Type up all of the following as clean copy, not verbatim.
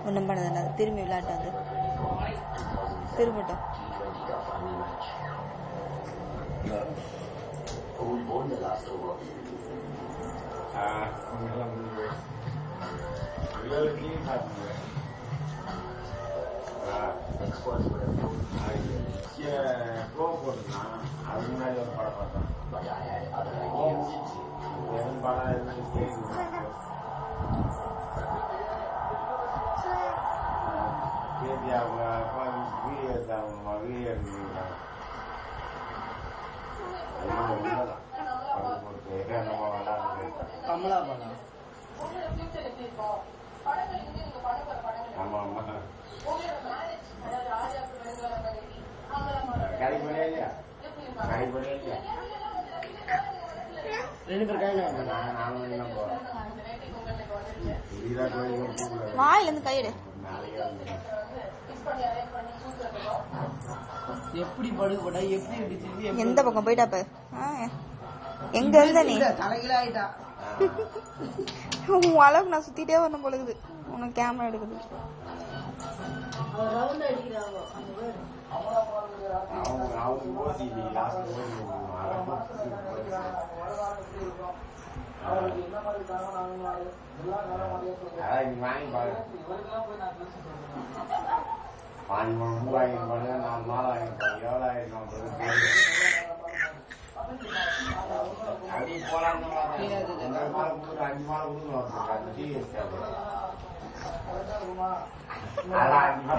ஒன்றும் பண்ணதில்லை, திரும்பி விளையாட்டாது திரும்பட்டும். அது முன்னாடி ஒரு படம் பார்த்தோம். வெறும் படம் அவங்க அப்பா வீடியோ எடுத்தாங்கம்மா, வீடியோ எடுத்துக்கிட்டாங்க. கமலா படம். ஆமா ஆமா கடைப்படியா இல்லையா? கடைப்படியா இல்லையா? 2 பேர் கையில நானும் போறேன். வாயிலிருந்து கையிடு. எப்படி படுக்கப்பட்டா எப்படி அடிச்சு எந்த பக்கம் போயிட்டாப்ப? எங்க இருந்த நீ? தலைகீழ ஆயிட்டா. உன் அளவுக்கு நான் சுத்திட்டே வரணும் பொழுது உனக்கு கேமரா எடுக்குது.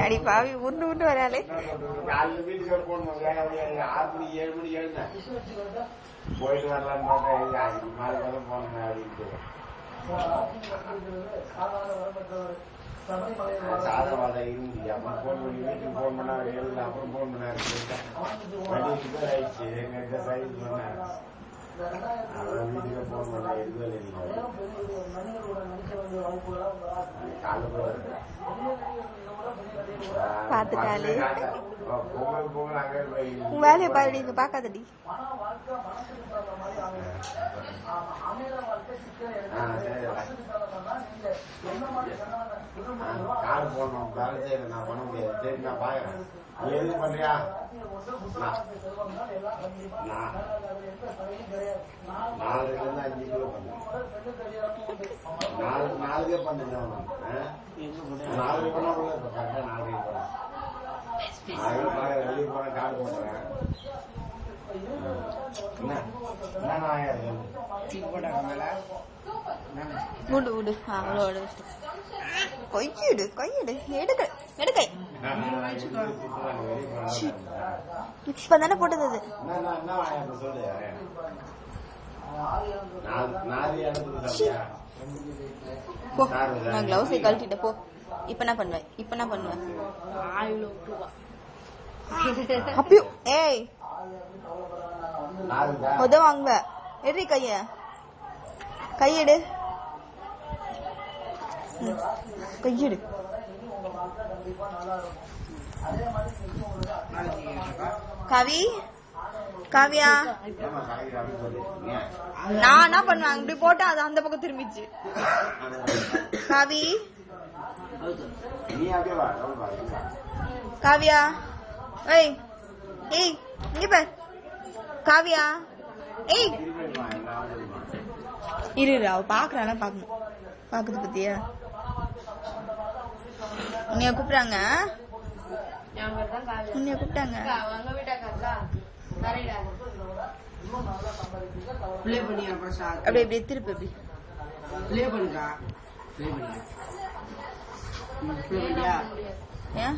அடி பாவி உருண்டு உருண்டு வராளே. வீட்டுக்கு போகணும். 6 மணி 7 மணி எழுந்தேன். போயிட்டு வரலான்னு பார்த்தா 5 நாள் வரை போனேன் அப்படின்ட்டு. சாதவாதம் இருந்துச்சு. அப்புறம் போன் பண்ணி வீட்டுக்கு போன் பண்ணா எழுத, அப்புறம் போன் பண்ணாரு. வண்டிக்கு ஆயிடுச்சு. எங்க சைடு சொன்னேன். அப்புறம் வீட்டுக்கு போன் பண்ணா எதுவும் பாத்துட்டாலே உன் வேலையை பாருடி, இங்க பாக்காதடி. கார்டு போடணும். வேலை செய்யற நான் பண்ண முடியாது. சரி நான் பாக்குறேன். நீ எது பண்றியா? 4 இருந்து 5 கிலோ பண்ண 4 பண்ணுங்க. 4 பண்ணா கூட கரெக்டா 4 பண்ண வெளியே போன கார்டு போட்டுறேன். என்ன ஆயிரம் விடு விடு. அவ்வளோ கொய்யிடு கொய்யிடு. எடுக்க எடுக்க இப்பதானே போட்டது அது. நான் கிளவுஸை கழட்டிட்ட போ. இப்ப என்ன பண்ணுவேன்? இப்ப என்ன பண்ணுவேன்? அப்பயோ ஏய் உதவாங்க. எடு கைய, கையெடு கையெடு. கவி காவியா நான் என்ன பண்ணுவேன்? இப்படி போட்டா அது அந்த பக்கம் திரும்பிச்சு. காவி காவியா ஏய் ஏய் இங்க பாரு காவியா. ஏய் இரு அவ பாக்குறானா பாக்கணும். பாக்குது பத்தியா? உன்னைய கூப்பிட்டாங்க. உன்னைய கூப்பிட்டாங்க. அப்படி அப்படியே திருப்பி அப்படி ப்ளே பண்ணுங்க. ப்ளே பண்ணுங்க. ஏன்